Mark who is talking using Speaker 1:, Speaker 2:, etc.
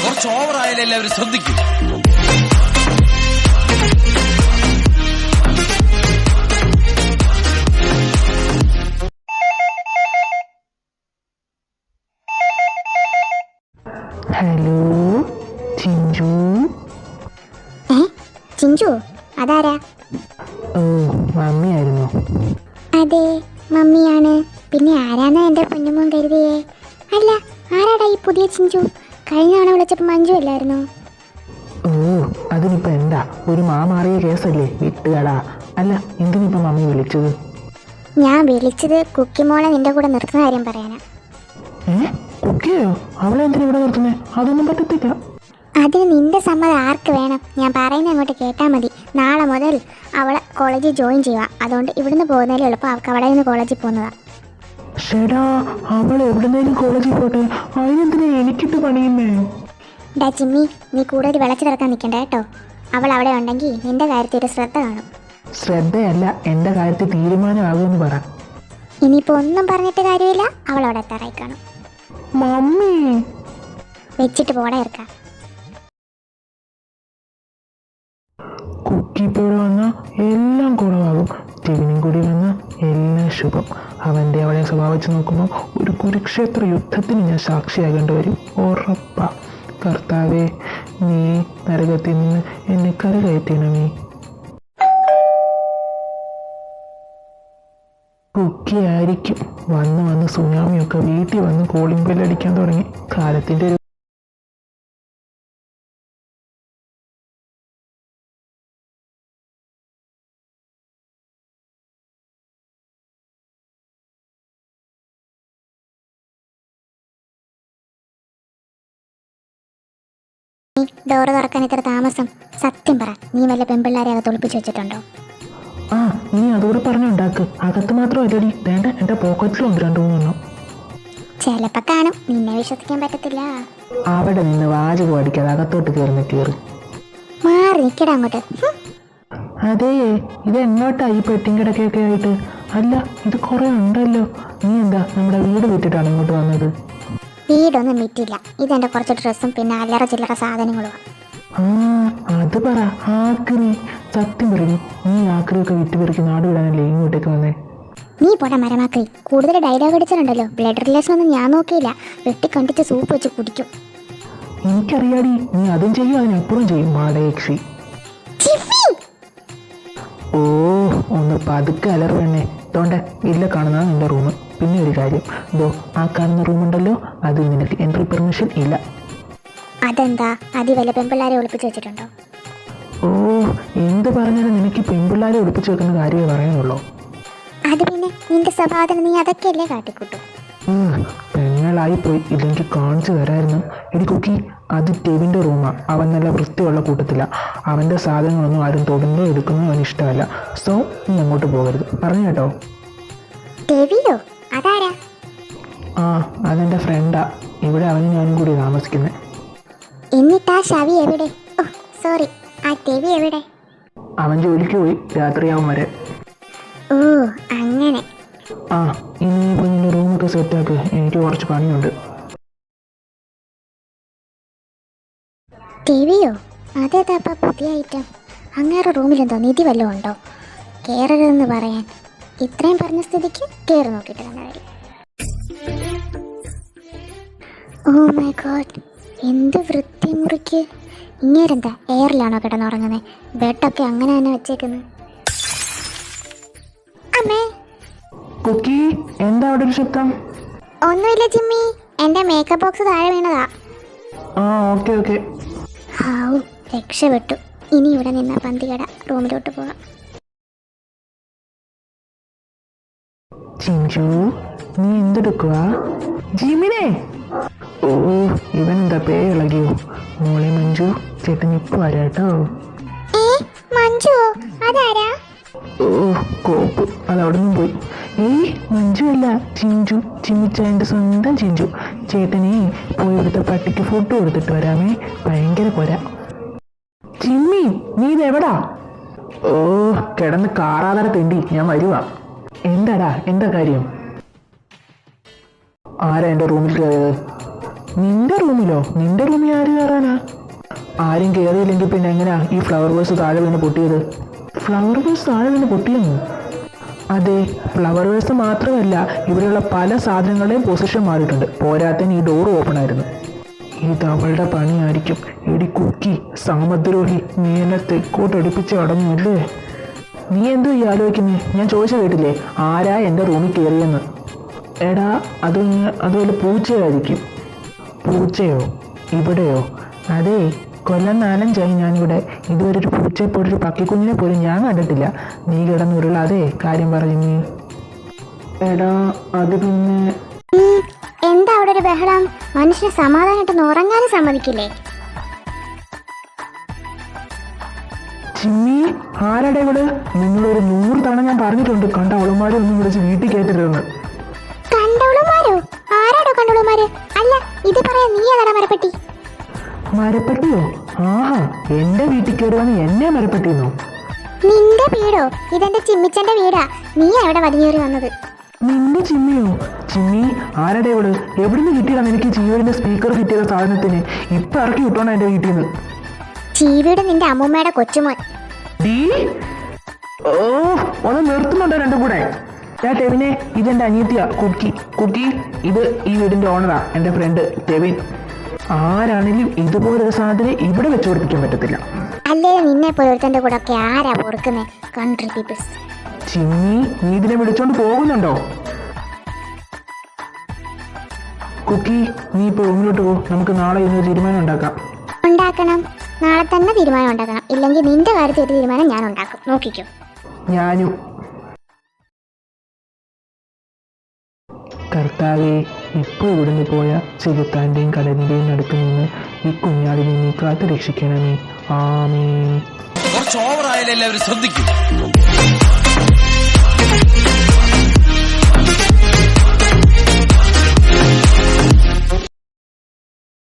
Speaker 1: കുറച്ച് ഓവറായാലും എല്ലാവരും ശ്രദ്ധിക്കും.
Speaker 2: ഹലോ ചിഞ്ചു.
Speaker 3: ചിഞ്ചു അതാരാ?
Speaker 2: ഓ മമ്മിയായിരുന്നു.
Speaker 3: അതെ മമ്മിയാണ്. പിന്നെ ആരാന്നാ എന്റെ പൊന്നുമോൻ കരുതിയേ? അല്ല ആരാടാ ഈ പുതിയ ചിഞ്ചു? കഴിഞ്ഞ തവണ വിളിച്ചപ്പോൾ മഞ്ജു അല്ലായിരുന്നു?
Speaker 2: ഓ അതിനിപ്പോ എന്താ, ഒരു മാറിയ കേസല്ലേ, വിട്ടുകടാ. അല്ല എന്തിനിപ്പോ മമ്മി വിളിച്ചത്?
Speaker 3: ഞാൻ വിളിച്ചത് കുക്കിമോളെ നിന്റെ കൂടെ നിർത്തുന്ന കാര്യം പറയാനാ.
Speaker 2: കുക്കിയോ? അവളെ എന്തിനാ ഇവിടെ നിർത്തുന്നേ? അതൊന്നും പറ്റത്തില്ല.
Speaker 3: അതിന് നിന്റെ സമ്മതം ആർക്ക് വേണം? ഞാൻ പറയുന്നത് അങ്ങോട്ട് കേട്ടാൽ മതി. നാളെ മുതൽ അവളെ കോളേജിൽ ജോയിൻ ചെയ്യുക. അതുകൊണ്ട് ഇവിടുന്ന് പോകുന്നതിലും എളുപ്പം അവൾക്ക് അവിടെ നിന്ന് കോളേജിൽ പോകുന്നതാ.
Speaker 2: ഷെടാ, അവൾ എവിടുന്നേലും കോളേജിൽ പോട്ടെ, അതിനെന്തിനാ എനിക്കിട്ട് പണിയുന്നേ?
Speaker 3: ഡാ ചിമ്മി, നീ കൂടുതൽ വിളച്ചു കിടക്കാൻ നിൽക്കണ്ട കേട്ടോ. അവൾ അവിടെ ഉണ്ടെങ്കിൽ നിന്റെ കാര്യത്തിൽ ഒരു ശ്രദ്ധ കാണും.
Speaker 2: ശ്രദ്ധയല്ല, എൻ്റെ കാര്യത്തിൽ തീരുമാനമാകുമെന്ന് പറ.
Speaker 3: ഇനിയിപ്പോൾ ഒന്നും പറഞ്ഞിട്ട് കാര്യമില്ല, അവൾ അവിടെ എത്താറായി കാണും.
Speaker 2: മമ്മി
Speaker 3: വെച്ചിട്ട് പോടെ ഇറക്കാം.
Speaker 2: കുക്കി ഇപ്പോൾ വന്ന എല്ലാം കുളമാകും. ടിവിനും കൂടി വന്ന എല്ലാം ശുഭം. അവൻ്റെ അവളെ സ്വഭാവിച്ച് നോക്കുമ്പോൾ ഒരു കുരുക്ഷേത്ര യുദ്ധത്തിന് ഞാൻ സാക്ഷിയാകേണ്ടി വരും, ഉറപ്പാ. കർത്താവേ, നീ നരകത്തിൽ നിന്ന് എന്നെ കരകയറ്റണമേ. കുക്കി ആയിരിക്കും. വന്ന് സുനാമിയൊക്കെ വീട്ടിൽ വന്ന് കോളിംഗ് ബെല്ലടിക്കാൻ തുടങ്ങി. കാലത്തിൻ്റെ ഒരു
Speaker 3: ഡോറ് തുറക്കാൻ ഇത്ര താമസം? സത്യം പറ, നീ വല്ല പെൺപിള്ളേരെ അകത്ത് ഒളിപ്പിച്ച് വെച്ചിട്ടുണ്ടോ?
Speaker 2: ആ നീ അതുകൂടെ പറഞ്ഞുണ്ടാക്ക്. അകത്ത് മാത്രമല്ലടി, വേണ്ട എൻ്റെ പോക്കറ്റിലും 2-3
Speaker 3: ചിലപ്പോ കാണും. നിന്നെ വിശ്വസിക്കാൻ പറ്റത്തില്ല.
Speaker 2: അവിടെ നിന്ന് വാചകം അടിക്കാതെ അകത്തോട്ട് കയറി.
Speaker 3: മാറി നിൽക്കടാ അങ്ങോട്ട്.
Speaker 2: അതേ, ഇത് എങ്ങോട്ടാ ഈ പെട്ടിയും കിടക്കൊക്കെ ആയിട്ട്? അല്ല, ഇത് കുറേ ഉണ്ടല്ലോ. നീ എന്താ നമ്മുടെ വീട് വിട്ടിട്ടാണ് ഇങ്ങോട്ട് വന്നത്?
Speaker 3: വീടൊന്നും വിറ്റില്ല. ഇതെന്റെ കുറച്ച് ഡ്രസ്സും പിന്നെ അല്ലറ ചില്ലറ സാധനങ്ങളുമാണ്.
Speaker 2: ആ അത് പറ, ആക്രി. സത്യം പറയും, നീ ആക്രിയൊക്കെ വിറ്റുപെറുക്കി നാട് വിടാനല്ലേ ഇങ്ങോട്ടേക്ക് വന്നേ?
Speaker 3: നീ പോടാ മരമാക്രി. കൂടുതൽ ഡയലോഗ് അടിച്ചിട്ടുണ്ടല്ലോ. ബ്ലഡ് റിലേഷൻ ഒന്നും ഞാൻ നോക്കിയില്ല. വെട്ടിക്കണ്ടിച്ച് സൂപ്പ് വെച്ച് കുടിക്കും.
Speaker 2: എനിക്കറിയാടി, നീ അതും ചെയ്യും അതിനപ്പുറം ചെയ്യും, മാടയക്ഷി. ഓ ഒന്ന് പതുക്കെ അലർവെണ്ണേ. തോണ്ടെ ഇല്ല കാണുന്നതാണ് നിന്റെ റൂം. പിന്നെ ഒരു കാര്യം, ഇതോ ആ കാണുന്ന റൂമുണ്ടല്ലോ, അതിൽ നിനക്ക് എൻട്രി പെർമിഷൻ ഇല്ല.
Speaker 3: അതെന്താ? അതി വല്ല പെൺപിള്ളേരെ ഒളിപ്പിച്ച് വെച്ചിട്ടുണ്ടോ?
Speaker 2: ഓ എന്ത് പറഞ്ഞാലും നിനക്ക് പെൺപിള്ളേരെ ഒളിപ്പിച്ച് വെക്കുന്ന കാര്യമേ പറയാനുള്ളൂ.
Speaker 3: അത് പിന്നെ നിന്റെ സ്വഭാവത്തിന് നീ അതൊക്കെയല്ലേ കാട്ടിക്കൂട്ടും.
Speaker 2: പെങ്ങളായിപ്പോയി, ഇല്ലെങ്കിൽ കാണിച്ചു തരായിരുന്നു. എടി കുക്കി, അത് ടെവിൻ്റെ റൂമാണ്. അവൻ നല്ല വൃത്തിയുള്ള കൂട്ടത്തില്ല. അവൻ്റെ സാധനങ്ങളൊന്നും ആരും തൊടുന്നോ എടുക്കുന്നോ അവന് ഇഷ്ടമല്ല. സോ നീ അങ്ങോട്ട് പോകരുത്, പറഞ്ഞു കേട്ടോ.
Speaker 3: ടെവിയോ? അതാരാ?
Speaker 2: ആ അതെൻ്റെ ഫ്രണ്ടാ. ഇവിടെ അവനും ഞാനും കൂടി താമസിക്കുന്നത്.
Speaker 3: എന്നിട്ടാ ഷവി എവിടെ? ഓ സോറി, ആ ടെവി എവിടെ?
Speaker 2: അവൻ ജോലിക്ക് പോയി, രാത്രിയാവും വരെ.
Speaker 3: ഓ അങ്ങനെ.
Speaker 2: ആ ഇനിയിപ്പോൾ നിന്റെ റൂമൊക്കെ സെറ്റാക്ക്, എനിക്ക് കുറച്ച് പണിയുണ്ട്.
Speaker 3: ടിവിയോ? അതേതാ പുതിയ ഐറ്റം? അങ്ങേറെ റൂമിലെന്തോ നിധി വല്ലതും ഉണ്ടോ? കയറരുതെന്ന് പറയാൻ ഇത്രയും പറഞ്ഞ സ്ഥിതിക്ക് കയറി നോക്കിയിട്ട് തന്നെ കാര്യം. ഓ മൈ ഗോഡ്, എന്ത് വൃത്തി മുറിക്ക്. ഇങ്ങേരെന്താ എയറിലാണോ കിടന്നുറങ്ങുന്നത്? ബെഡൊക്കെ അങ്ങനെ തന്നെ വെച്ചേക്കുന്നത്. അമ്മേ
Speaker 2: കുക്കി, എന്താ അവിടെ ഒരു ശബ്ദം?
Speaker 3: ഒന്നുമില്ല ജിമ്മി, എൻ്റെ മേക്കപ്പ് ബോക്സ് താഴെ വീണതാ.
Speaker 2: ആ ഓക്കെ.
Speaker 3: ഹാവു, രക്ഷപ്പെട്ടു. ഇനി ഇവിടെ നിന്ന പന്തികട റൂമിലോട്ട് പോകാം.
Speaker 2: ചിഞ്ചു, നീ എന്തെടുക്കുക? ജിമിനെ! ഓ ഇവനെന്താ പേ ഇളകിയോ? മോളെ മഞ്ജു, ചേട്ടൻ ഇപ്പൊ വരാട്ടോ.
Speaker 3: മഞ്ജു? അതാരാ?
Speaker 2: ഓ കോപ്പ്, അതവിടെ നിന്നും പോയി. മഞ്ജു അല്ല, ചിഞ്ചു, ചിമ്മിച്ചായൻ്റെ സ്വന്തം ചിഞ്ചു. ചേട്ടനെ പോയി ഇവിടുത്തെ പട്ടിക്ക് ഫുഡ് കൊടുത്തിട്ട് വരാമേ, ഭയങ്കര പോരാ. ചിമ്മി, നീ ഇതെവിടാ? ഓ കിടന്ന് കാറാതര തെണ്ടി, ഞാൻ വരുവാ. എന്താടാ, എന്താ കാര്യം? ആരാ എൻ്റെ റൂമിൽ കയറിയത്? നിന്റെ റൂമിലോ? നിന്റെ റൂമിൽ ആര് കയറാനാ? ആരും കയറിയില്ലെങ്കിൽ പിന്നെ എങ്ങനെയാ ഈ ഫ്ലവർ വേഴ്സ് താഴെ വീണ് പൊട്ടിയത്? ഫ്ലവർ വേഴ്സ് താഴെ വീണ് പൊട്ടിയെന്നു? അതെ, ഫ്ലവർ വേഴ്സ് മാത്രമല്ല, ഇവിടെയുള്ള പല സാധനങ്ങളുടെയും പൊസിഷൻ മാറിയിട്ടുണ്ട്. പോരാത്തതിന് ഈ ഡോർ ഓപ്പൺ ആയിരുന്നു. ഇത് അവളുടെ പണിയായിരിക്കും. എടി കുക്കി, സാമദ്രോഹി, നീ എന്നെ തെക്കോട്ട് അടുപ്പിച്ച് കടന്നല്ലേ? നീ എന്തോ ഈ ആലോചിക്കുന്നേ? ഞാൻ ചോദിച്ച കേട്ടില്ലേ ആരാ എൻ്റെ റൂമിൽ കയറിയെന്ന്? എടാ, അതുപോലെ പൂച്ചയായിരിക്കും. പൂച്ചയോ? ഇവിടെയോ? അതെ, കൊല്ലം 4-5 ഞാനിവിടെ. ഇതുവരെ ഒരു പൂച്ചയെപ്പോലൊരു പക്കിക്കുഞ്ഞിനെ പോലും ഞാൻ കണ്ടിട്ടില്ല. നീ കിടന്നുരുളാതെ കാര്യം പറഞ്ഞു നീ. എടാ, അത് പിന്നെ
Speaker 3: എന്താ അവിടെ ഒരു ബഹളം? മനുഷ്യനെ സമാധാനമായിട്ടൊന്ന് ഉറങ്ങാനും സമ്മതിക്കില്ലേ?
Speaker 2: ചിമ്മി, ആരാടെ ഇവിടെ? നിങ്ങളൊരു 100 തവണ ഞാൻ പറഞ്ഞിട്ടുണ്ട് കണ്ട അവളുമാരെ ഒന്നും വിളിച്ച് വീട്ടിൽ കയറ്റരുതെന്ന്.
Speaker 3: കണ്ടോളുമാരോ? ആരാടോ കണ്ടോളുമാര്? അല്ല, ഇത് പറയാൻ നീ ഏതാടാ മരപ്പെട്ടി?
Speaker 2: മരപ്പെട്ടിയോ? ആഹാ, എന്റെ വീട്ടിൽ കയറുവാന്ന് എന്നെ മരപ്പെട്ടിന്നോ?
Speaker 3: നിന്റെ വീടോ? ഇതെന്റെ ചിമ്മിച്ചന്റെ വീടാ. നീ എവിടെ വലിഞ്ഞേറി വന്നത്?
Speaker 2: നിന്റെ ചിമ്മിയോ? ചിമ്മി, ആരുടെ ഇവള്? എവിടുന്ന് കിട്ടിയതാണ് എനിക്ക് ജീവന്റെ സ്പീക്കർ ഫിറ്റ് ചെയ്ത സാധനത്തിന്? ഇപ്പൊ ഇറക്കി വിട്ടോണ എന്റെ വീട്ടിൽ നിന്ന്.
Speaker 3: ചീവീട് നിന്റെ അമ്മൂമ്മയുടെ കൊച്ചുമോൻ.
Speaker 2: ഓ, ഒന്ന് നിർത്തുന്നുണ്ടോ രണ്ടും കൂടെ? ഞാൻ ടെവിനെ, ഇതെന്റെ അനിയത്തിയാ കുക്കി. കുക്കി, ഇത് ഈ വീടിന്റെ ഓണറാ, എന്റെ ഫ്രണ്ട് ടെവിൻ. ആരാണെങ്കിലും ഇതുപോലൊരു സാധനം ഇവിടെ വെച്ച് ഓടിപ്പിക്കാൻ പറ്റത്തില്ല.
Speaker 3: അല്ലേ, നിന്നെ പോലൊരുത്തന്റെ കൂടെ ഒക്കെ ആരാ പൊറുക്കുന്നേ? Country people's.
Speaker 2: ചിമ്മി, നീ ഇതിനെ വിളിച്ചോണ്ട് പോകുന്നുണ്ടോ? കുക്കി, നീ ഇപ്പൊ റൂമിലോട്ട് പോ. നമുക്ക് നാളെ ഇന്നൊരു തീരുമാനം ഉണ്ടാക്കാം.
Speaker 3: നാളെ തന്നെ തീരുമാനം ഉണ്ടാക്കണം. ഇല്ലെങ്കിൽ നിന്റെ കാര്യത്തിൽ ഒരു തീരുമാനം ഞാൻ ഉണ്ടാക്കും. നോക്കിക്കോ.
Speaker 2: ഞാനും. കർത്താവേ, ഇപ്പോൾ ഇവിടുന്ന് പോയ ചെകുത്താന്റെയും കടലിന്റെയും നടുക്ക് നിന്ന് ഈ കുഞ്ഞാടിനെ നീ കാത്തു രക്ഷിക്കണമേ. ആമേൻ.
Speaker 1: കുറച്ച് ഓവറായാലും എല്ലാവരും ശ്രദ്ധിക്കും.